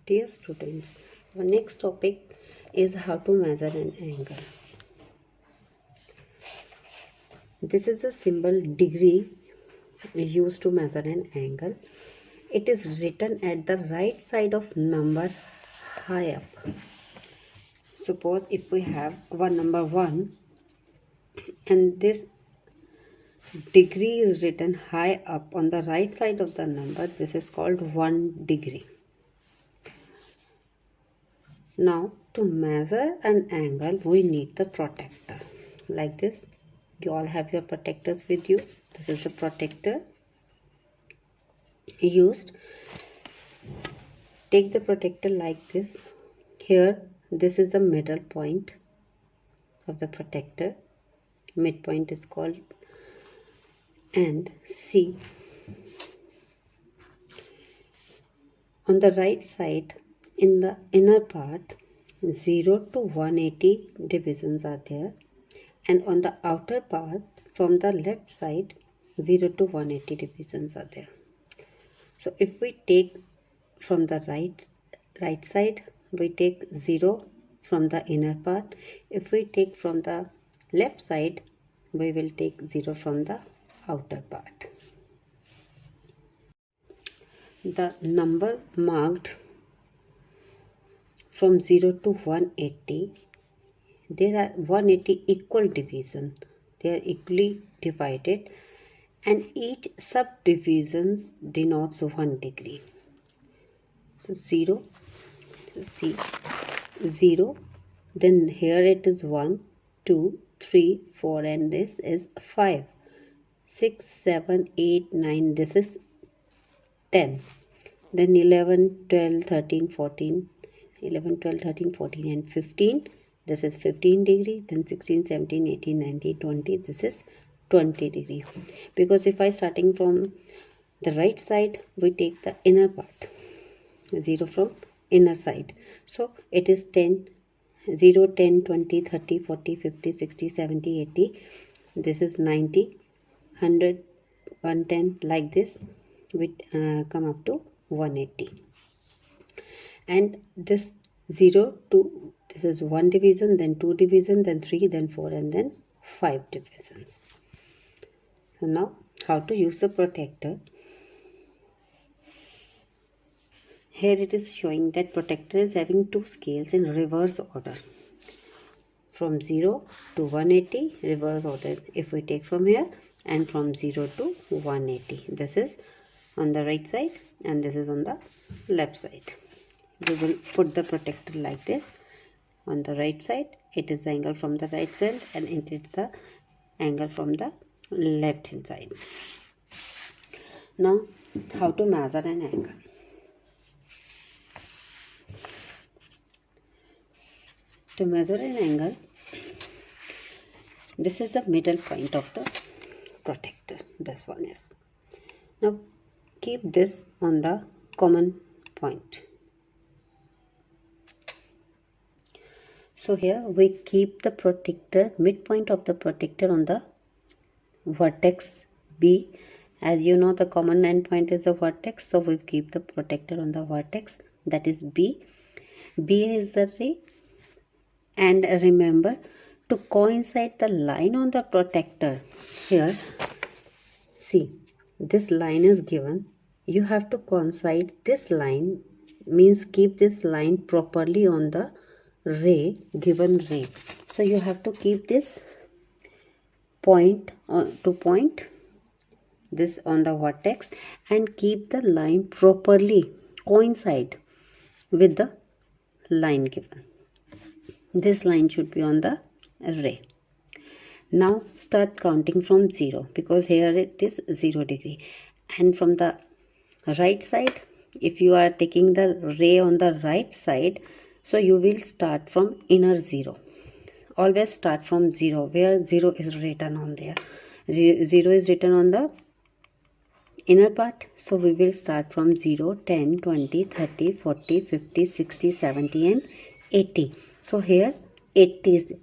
Dear students, our next topic is how to measure an angle. This is the symbol degree used to measure an angle. It is written at the right side of number high up. Suppose if we have one number 1 and this degree is written high up on the right side of the number, this is called 1 degree. Now, to measure an angle, we need the protractor. Like this, you all have your protractors with you. This is the protractor used. Take the protractor like this. Here, this is the middle point of the protractor. Midpoint is called. And see, on the right side, in the inner part, 0 to 180 divisions are there, and on the outer part, from the left side, 0 to 180 divisions are there. So if we take from the right side, we take 0 from the inner part. If we take from the left side, we will take 0 from the outer part. The number marked from 0 to 180, there are 180 equal divisions. They are equally divided, and each subdivision denotes 1 degree. So 0, see, 0, then here it is 1, 2, 3, 4, and this is 5, 6, 7, 8, 9, this is 10, then 11, 12, 13, 14, 11, 12, 13, 14 and 15, this is 15 degree, then 16, 17, 18, 19, 20, this is 20 degree. Because if I starting from the right side, we take the inner part, 0 from inner side. So it is 10, 0, 10, 20, 30, 40, 50, 60, 70, 80, this is 90, 100, 110, like this, we come up to 180. And this 0 to, this is 1 division, then 2 division, then 3, then 4, and then 5 divisions. So now, how to use the protractor? Here it is showing that protractor is having 2 scales in reverse order. From 0 to 180, reverse order if we take from here, and from 0 to 180. This is on the right side and this is on the left side. We will put the protractor like this. On the right side, it is the angle from the right side, and it is the angle from the left hand side. Now, how to measure an angle? To measure an angle, this is the middle point of the protractor. This one is. Now, keep this on the common point. So here we keep the protractor, midpoint of the protractor on the vertex B. As you know, the common endpoint is the vertex, so we keep the protractor on the vertex, that is B. B is the ray, and remember to coincide the line on the protractor. Here, see, this line is given. You have to coincide this line, means keep this line properly on the ray, given ray. So you have to keep this point to point this on the vertex and keep the line properly coincide with the line given. This line should be on the ray. Now start counting from 0, because here it is 0 degree, and from the right side, if you are taking the ray on the right side, so you will start from inner 0. Always start from 0, where 0 is written on there. 0 is written on the inner part, so we will start from 0, 10, 20, 30, 40, 50, 60, 70 and 80. So here 80 is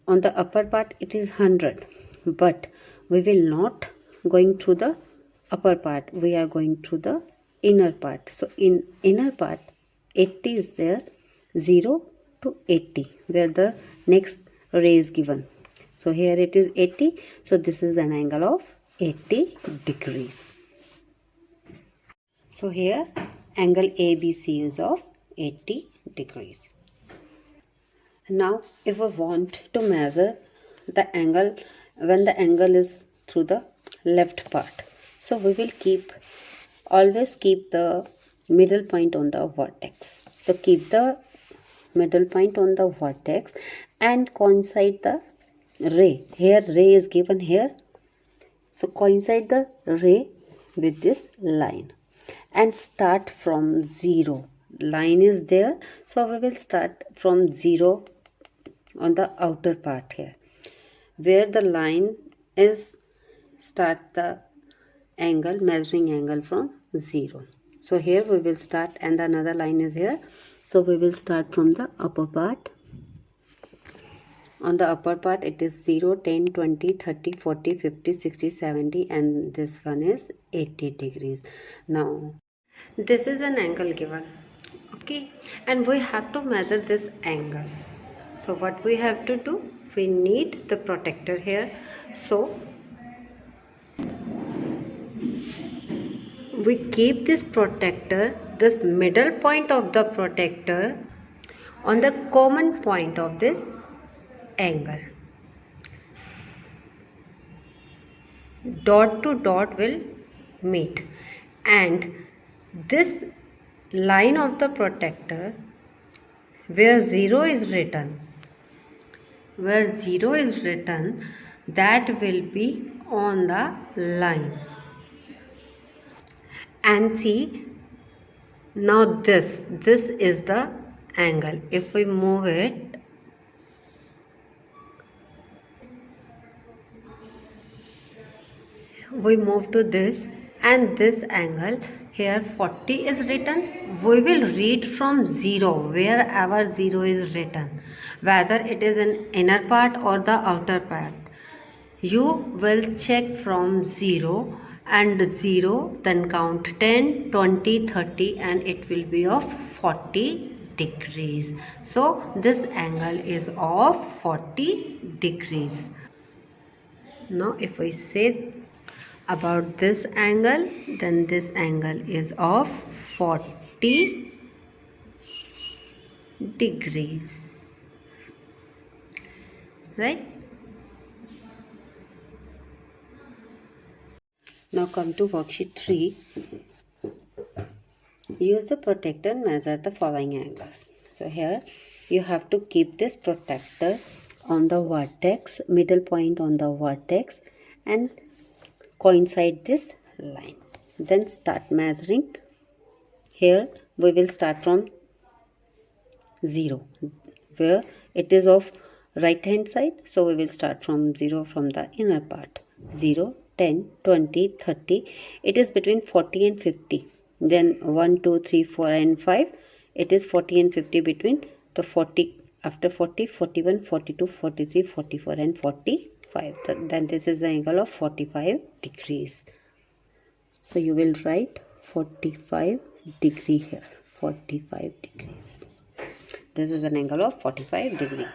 on the upper part, it is 100, but we will not going through the upper part, we are going through the inner part. So in inner part 80 is there, 0 to 80, where the next ray is given. So here it is 80, so this is an angle of 80 degrees. So here angle ABC is of 80 degrees. Now if we want to measure the angle when the angle is through the left part, so we will always keep the middle point on the vertex. So keep the middle point on the vertex and coincide the ray. Here ray is given here, so coincide the ray with this line and start from 0. Line is there, so we will start from 0 on the outer part here, where the line is start the angle, measuring angle from 0. So here we will start, and another line is here, so we will start from the upper part. On the upper part it is 0, 10, 20, 30, 40, 50, 60, 70, and this one is 80 degrees. Now this is an angle given, okay, and we have to measure this angle. So what we have to do, we need the protector here. So we keep this protector, this middle point of the protector, on the common point of this angle. Dot to dot will meet, and this line of the protector where 0 is written, that will be on the line. And see, now this is the angle. If we move it, we move to this, and this angle here 40 is written. We will read from 0, wherever 0 is written, whether it is an inner part or the outer part. You will check from 0 and 0, then count 10, 20, 30, and it will be of 40 degrees. So this angle is of 40 degrees. Now if we say about this angle, then this angle is of 40 degrees, right? Now come to worksheet 3. Use the protector and measure the following angles. So here you have to keep this protector on the vertex, middle point on the vertex, and coincide this line. Then start measuring. Here we will start from 0, where it is of right hand side, so we will start from 0 from the inner part. 0, 10, 20, 30, it is between 40 and 50. Then 1, 2, 3, 4 and 5, it is 40 and 50 between the 40, after 40, 41, 42, 43, 44 and 45. Then this is the angle of 45 degrees. So you will write 45 degree here, 45 degrees. This is an angle of 45 degree.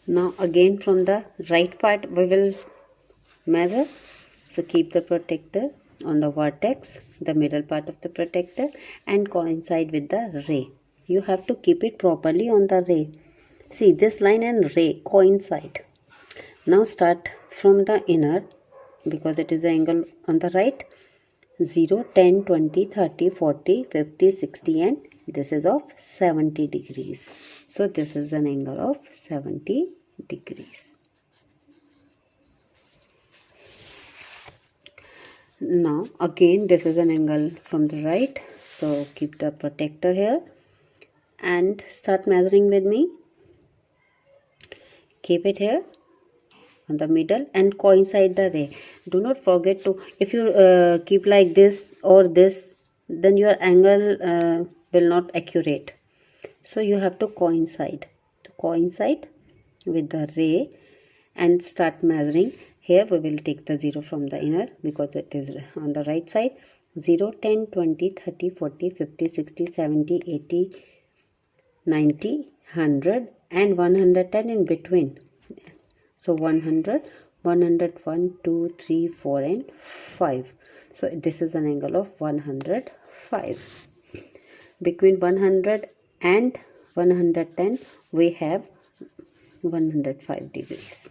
Now again from the right part we will measure. So keep the protector on the vertex, the middle part of the protector, and coincide with the ray. You have to keep it properly on the ray. See, this line and ray coincide. Now start from the inner, because it is the angle on the right. 0, 10, 20, 30, 40, 50, 60, and this is of 70 degrees. So this is an angle of 70 degrees. Now again this is an angle from the right, so keep the protector here and start measuring with me. Keep it here on the middle and coincide the ray. Do not forget to, if you keep like this or this, then your angle will not accurate. So you have to coincide with the ray and start measuring. Here we will take the 0 from the inner because it is on the right side. 0, 10, 20, 30, 40, 50, 60, 70, 80, 90, 100 and 110 in between. So 100, 101, 2, 3, 4 and 5. So this is an angle of 105. Between 100 and 110 we have 105 degrees.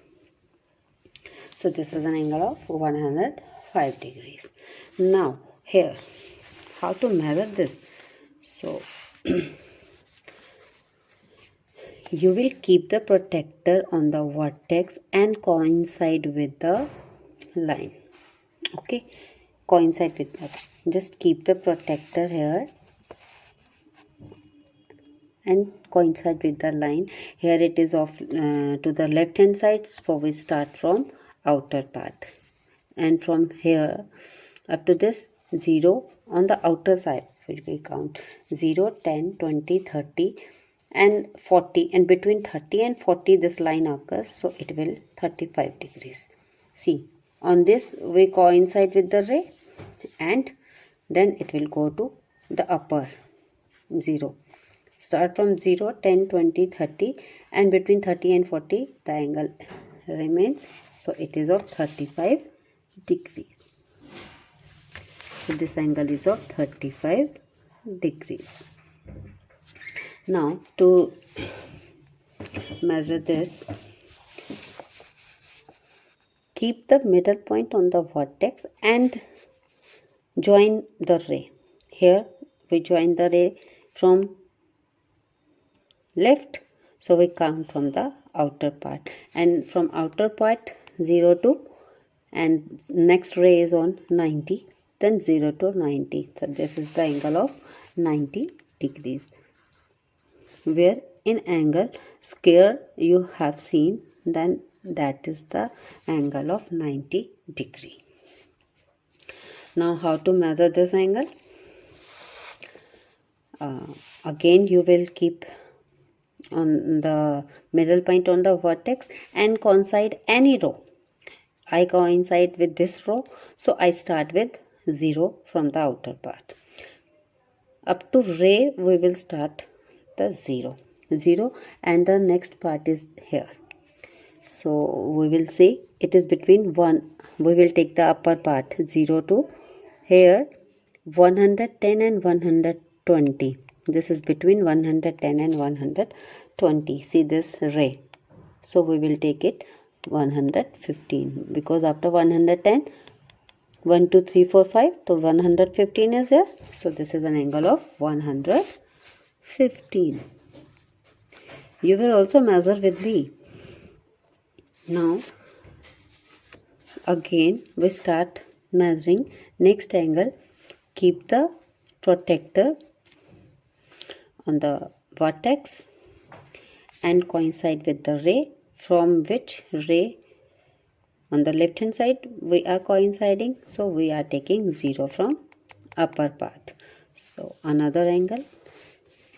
So this is an angle of 105 degrees. Now here, how to measure this? So you will keep the protector on the vertex and coincide with the line. Okay, coincide with that. Just keep the protector here and coincide with the line. Here it is off to the left hand side, so we start from outer part, and from here up to this 0 on the outer side we count 0, 10, 20, 30 and 40, and between 30 and 40 this line occurs, so it will 35 degrees. See, on this we coincide with the ray and then it will go to the upper 0. Start from 0, 10, 20, 30 and between 30 and 40 the angle remains. So it is of 35 degrees. So this angle is of 35 degrees. Now to measure this, keep the middle point on the vertex and join the ray. Here we join the ray from left, so we count from the outer part, and from outer part 0 to, and next ray is on 90, then 0 to 90. So this is the angle of 90 degrees, where in angle square you have seen, then that is the angle of 90 degree. Now how to measure this angle? Again you will keep on the middle point on the vertex and coincide any row. I coincide with this row, so I start with 0 from the outer part. Up to ray we will start the 0 and the next part is here. So we will say it is between 1, we will take the upper part 0 to here 110 and 120. This is between 110 and 120. See this ray. So we will take it 115, because after 110, 1, 2, 3, 4, 5, so 115 is here. So this is an angle of 115. You will also measure with me. Now again we start measuring next angle. Keep the protector on the vertex and coincide with the ray, from which ray on the left hand side we are coinciding, so we are taking 0 from upper part. So another angle.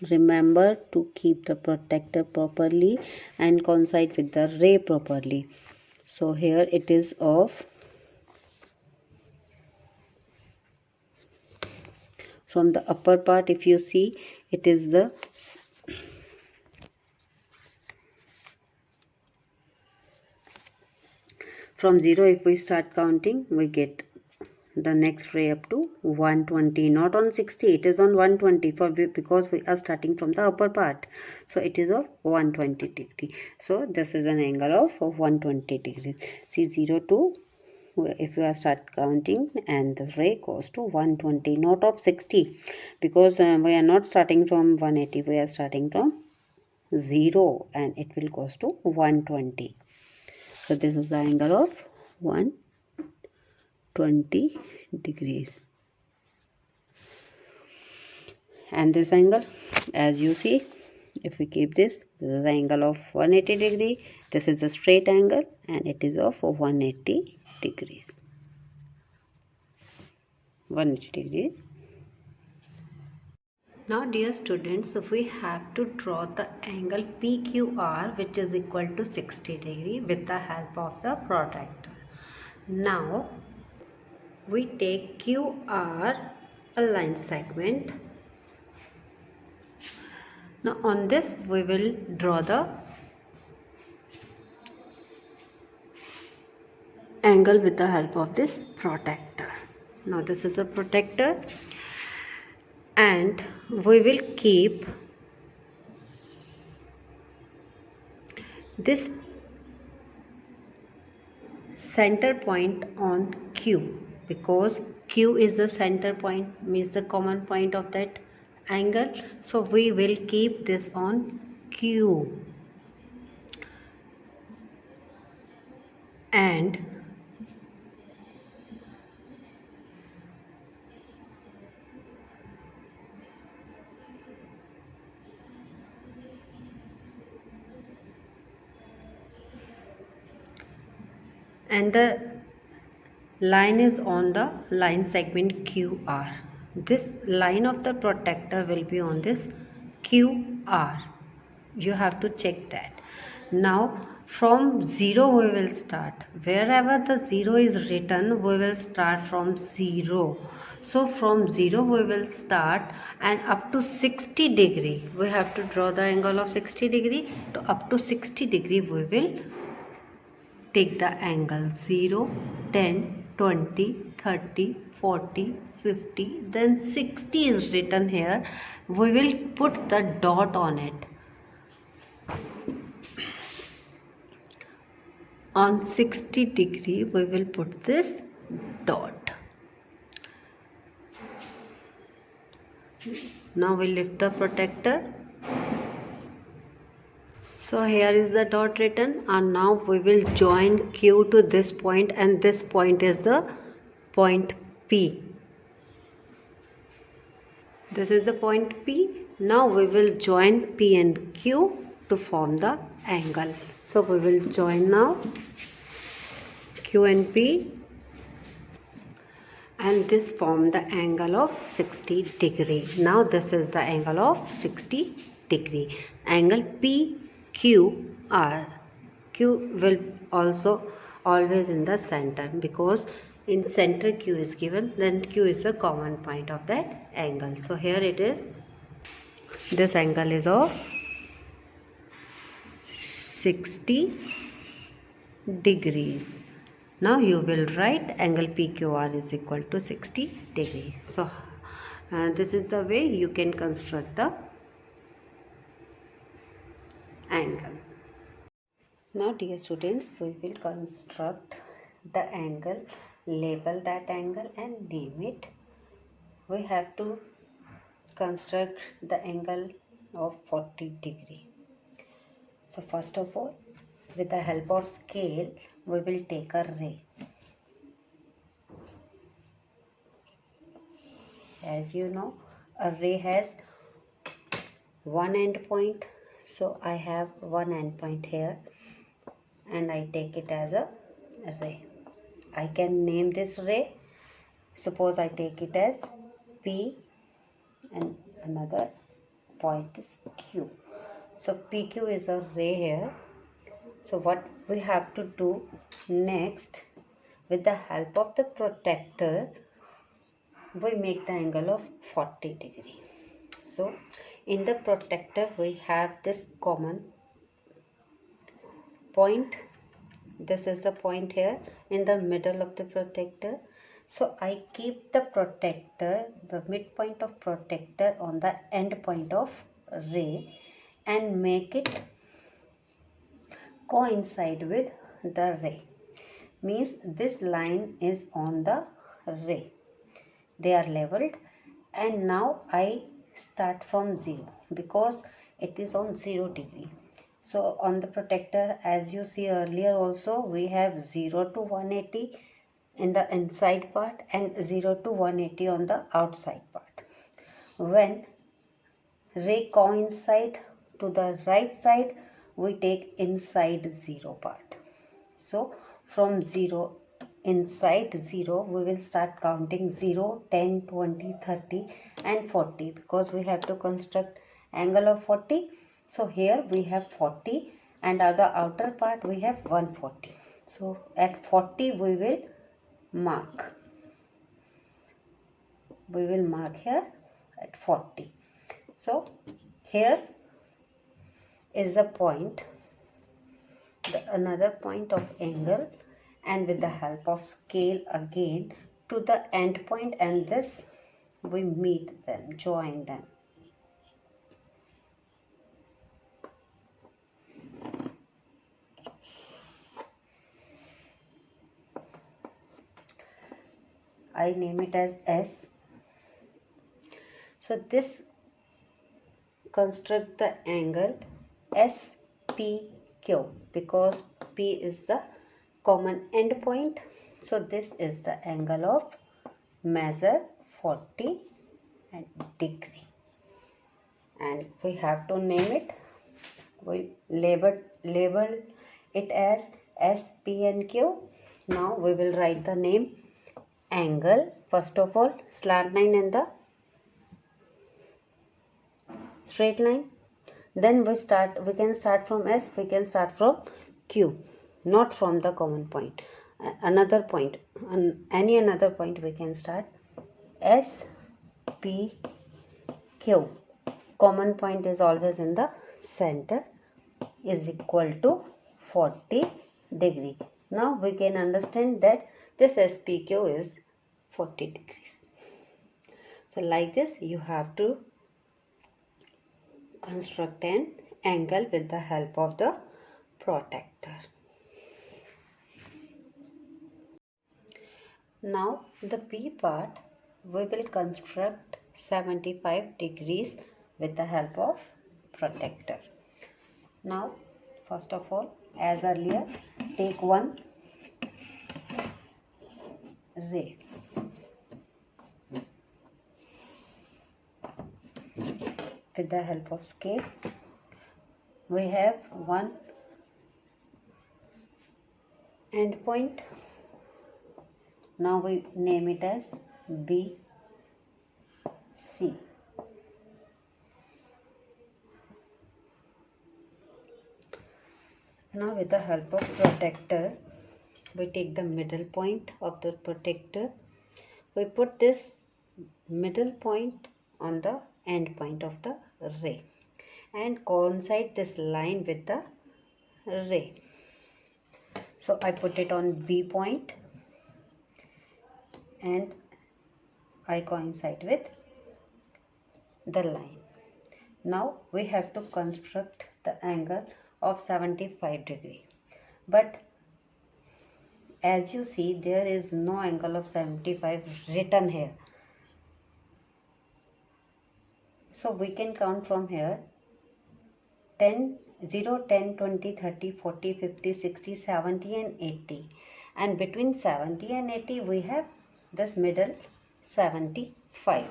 Remember to keep the protector properly and coincide with the ray properly. So here it is of, from the upper part if you see, it is the from 0 if we start counting, we get the next ray up to 120, not on 60, it is on 120 because we are starting from the upper part, so it is of 120 degree. So this is an angle of 120 degrees. See, 0 to, if you are start counting, and the ray goes to 120, not of 60, because we are not starting from 180, we are starting from 0 and it will goes to 120. So this is the angle of 120 degrees. And this angle, as you see, if we keep this is the angle of 180 degree. This is a straight angle and it is of 180 degrees. 180 degrees. Now dear students, we have to draw the angle PQR, which is equal to 60 degree, with the help of the protractor. Now we take QR a line segment. Now on this we will draw the angle with the help of this protractor. Now this is a protractor, and we will keep this center point on Q, because Q is the center point, means the common point of that angle. So we will keep this on Q, and the line is on the line segment QR. This line of the protractor will be on this QR. You have to check that. Now from 0 we will start. Wherever the 0 is written, we will start from 0. So from 0 we will start, and up to 60 degree we have to draw the angle of 60 degree. To up to 60 degree we will take the angle 0, 10, 20, 30, 40, 50, then 60 is written here. We will put the dot on it. On 60 degree we will put this dot. Now we lift the protractor. So here is the dot written, and now we will join Q to this point, and this point is the point P. This is the point P. Now we will join P and Q to form the angle. So we will join now Q and P, and this form the angle of 60 degree. Now this is the angle of 60 degree. Angle PQR. Q will also always in the center, because in center Q is given, then Q is the common point of that angle. So here it is. This angle is of 60 degrees. Now you will write angle PQR is equal to 60 degree. So this is the way you can construct the angle. Now dear students, we will construct the angle, label that angle and name it. We have to construct the angle of 40 degree. So first of all, with the help of scale, we will take a ray. As you know, a ray has one end point. So I have one end point here, and I take it as a ray. I can name this ray. Suppose I take it as P, and another point is Q. So PQ is a ray here. So what we have to do next, with the help of the protractor, we make the angle of 40 degree. So in the protractor we have this common point. This is the point here in the middle of the protractor. So I keep the protractor, the midpoint of protractor, on the end point of ray and make it coincide with the ray. Means this line is on the ray. They are leveled, and now I start from 0 because it is on 0 degree. So on the protractor, as you see earlier also, we have 0 to 180 in the inside part and 0 to 180 on the outside part. When ray coincide to the right side, we take inside 0 part. So from 0, inside 0, we will start counting 0, 10, 20, 30 and 40, because we have to construct angle of 40. So here we have 40, and at the outer part we have 140. So at 40 we will mark we will mark here at 40. So here is the point, another point of angle, and with the help of scale again to the end point, and this we meet them, join them. I name it as S. So this construct the angle SPQ because P is the common end point. So this is the angle of measure 40 degree, and we have to name it. We label it as SP and Q. Now we will write the name angle. First of all, slant line and the straight line. Then we can start from S, we can start from Q, not from the common point. Another point, any another point we can start. S, P, Q. Common point is always in the center, is equal to 40 degree. Now we can understand that this SPQ is 40 degrees. So like this you have to construct an angle with the help of the protractor. Now the P part we will construct 75 degrees with the help of protractor. Now first of all, as earlier, take one ray. With the help of scale, we have one end point. Now we name it as B, C. Now with the help of protractor, we take the middle point of the protractor. We put this middle point on the end point of the ray and coincide this line with the ray. So I put it on B point and I coincide with the line. Now we have to construct the angle of 75 degree, but as you see there is no angle of 75 written here. So we can count from here 10, 0, 10, 20, 30, 40, 50, 60, 70 and 80. And between 70 and 80 we have this middle 75.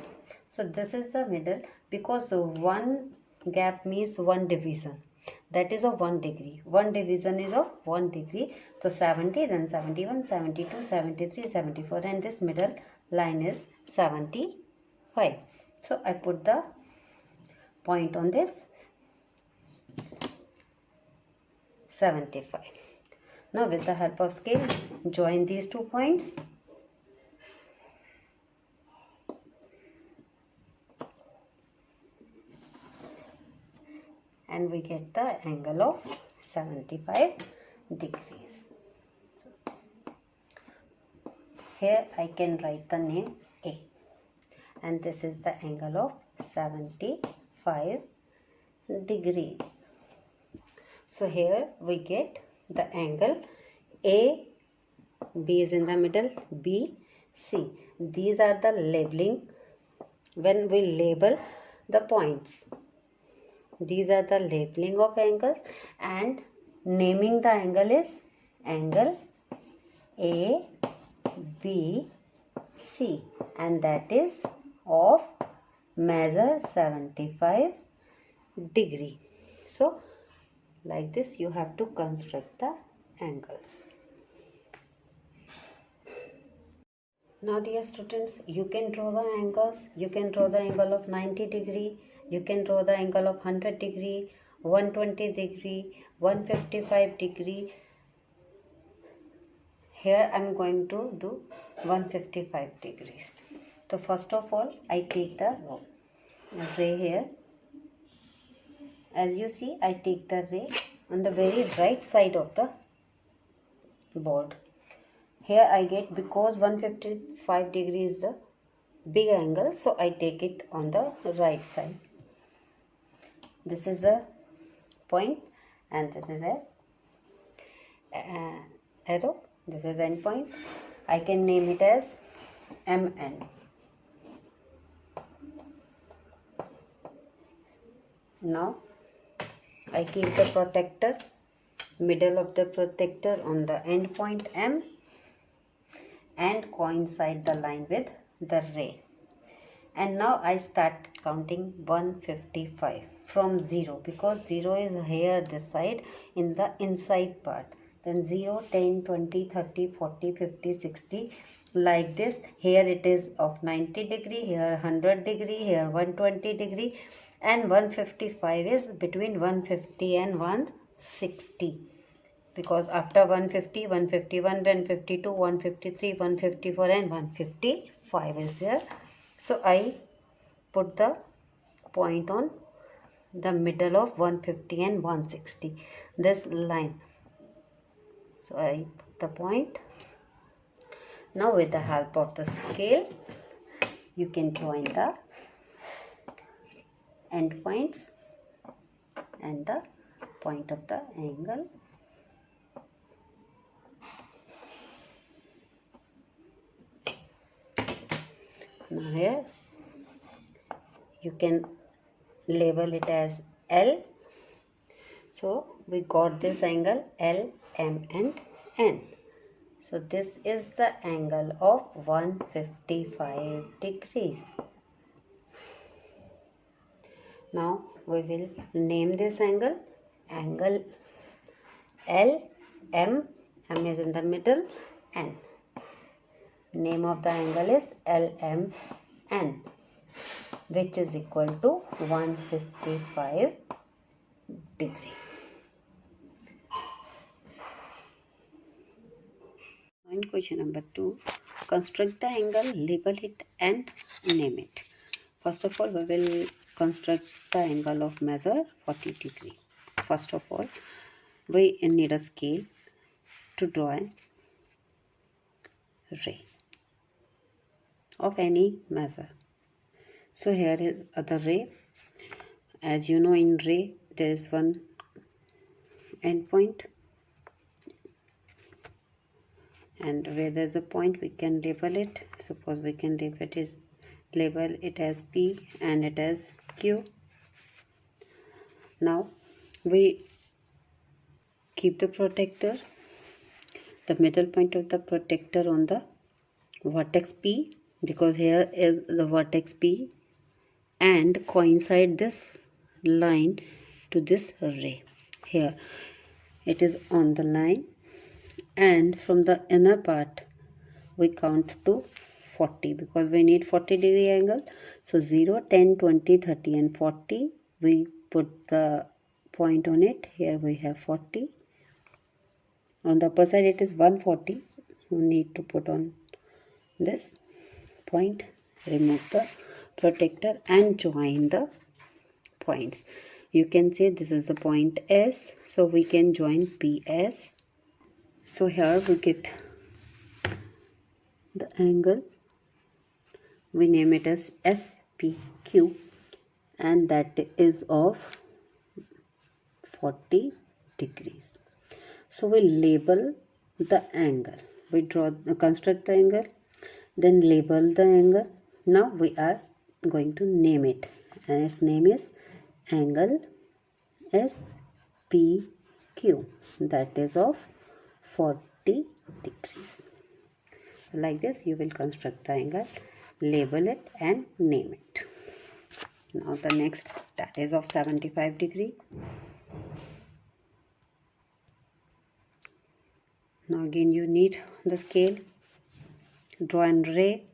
So this is the middle because one gap means one division. That is of 1 degree. One division is of 1 degree. So 70, then 71, 72, 73, 74, and this middle line is 75. So I put the point on this 75. Now with the help of scale, join these 2 points. And we get the angle of 75 degrees. So here I can write the name A, and this is the angle of 75 degrees. So here we get the angle A, B is in the middle, B, C. These are the labeling. When we label the points, these are the labeling of angles, and naming the angle is angle A, B, C, and that is of measure 75 degree. So like this you have to construct the angles. Now dear students, you can draw the angles. You can draw the angle of 90 degree. You can draw the angle of 100 degree, 120 degree, 155 degree. Here I am going to do 155 degrees. So first of all, I take the ray here. As you see, I take the ray on the very right side of the board. Here I get, because 155 degree is the big angle, so I take it on the right side. This is a point and this is a arrow. This is end point. I can name it as MN. Now I keep the protector, middle of the protector on the end point M, and coincide the line with the ray. And now I start counting 155 from 0, because 0 is here this side in the inside part. Then 0, 10, 20, 30, 40, 50, 60, like this. Here it is of 90 degree, here 100 degree, here 120 degree, and 155 is between 150 and 160. Because after 150, 151, 152, 153, 154 and 155 is there. So I put the point on the middle of 150 and 160, this line. So I put the point. Now with the help of the scale, you can join the end points and the point of the angle. Now here you can label it as L. So we got this angle L, M and N. So this is the angle of 155 degrees. Now we will name this angle L, M is in the middle, N. Name of the angle is LMN, which is equal to 155 degree. And question number 2. Construct the angle, label it and name it. First of all, we will construct the angle of measure 40 degree. First of all, we need a scale to draw a ray of any measure. So here is the ray. As you know, in ray there is one end point, and where there is a point we can label it. Suppose we can label it as P and it as Q. Now we keep the protector, the middle point of the protector on the vertex P, because here is the vertex P, and coincide this line to this ray. Here it is on the line, and from the inner part we count to 40, because we need 40 degree angle. So 0, 10, 20, 30 and 40, we put the point on it. Here we have 40. On the upper side it is 140, so we need to put on this point, remove the protector and join the points. You can say this is the point S, so we can join PS. So here we get the angle, we name it as SPQ, and that is of 40 degrees. So we label the angle, we construct the angle, then label the angle. Now we are going to name it, and its name is angle SPQ, that is of 40 degrees. Like this you will construct the angle, label it and name it. Now the next, that is of 75 degree. Now again you need the scale, draw an ray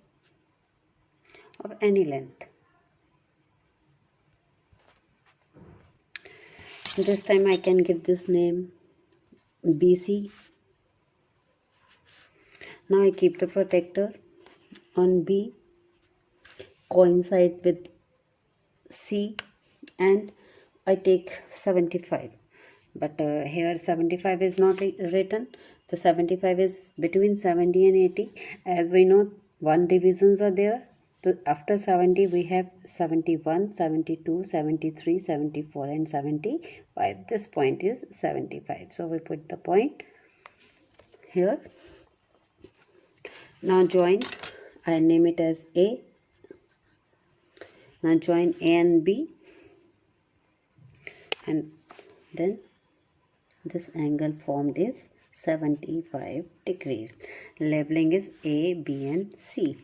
of any length. This time I can give this name BC. Now I keep the protector on B coincide with C, and I take 75. But here 75 is not written. So 75 is between 70 and 80. As we know, 1 divisions are there. So after 70 we have 71, 72, 73, 74 and 75. This point is 75. So we put the point here. Now join. I name it as A. Now join A and B, and then this angle formed is 75 degrees. Labeling is A, B and C.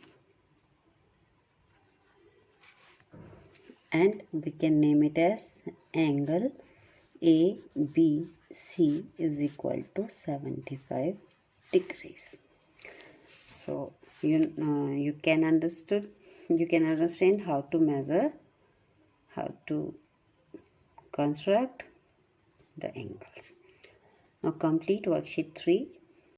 And we can name it as angle ABC is equal to 75 degrees. So you can understand how to measure, how to construct the angles. Now complete worksheet 3